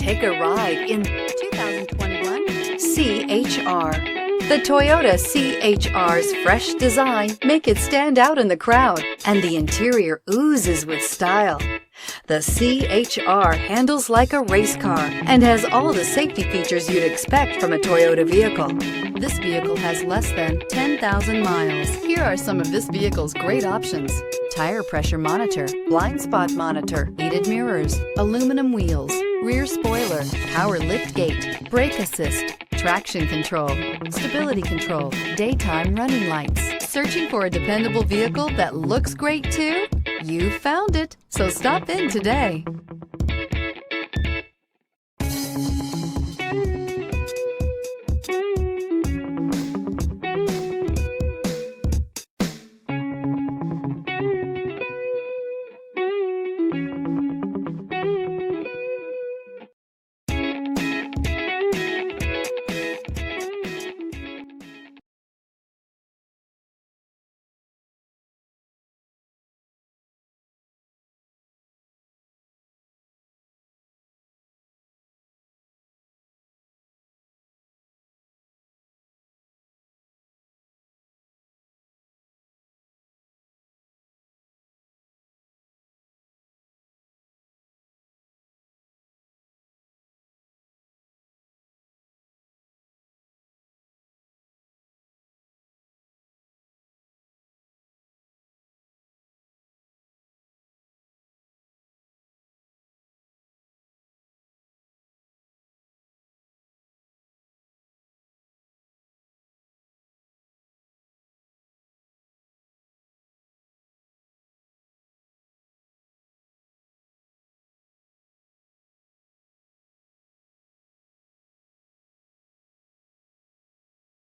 Take a ride in 2021 C-HR. The Toyota C-HR's fresh design make it stand out in the crowd, and the interior oozes with style. The C-HR handles like a race car and has all the safety features you'd expect from a Toyota vehicle. This vehicle has less than 10,000 miles. Here are some of this vehicle's great options: tire pressure monitor, blind spot monitor, heated mirrors, aluminum wheels, rear spoiler, power lift gate, brake assist, traction control, stability control, daytime running lights. Searching for a dependable vehicle that looks great too? You found it, so stop in today.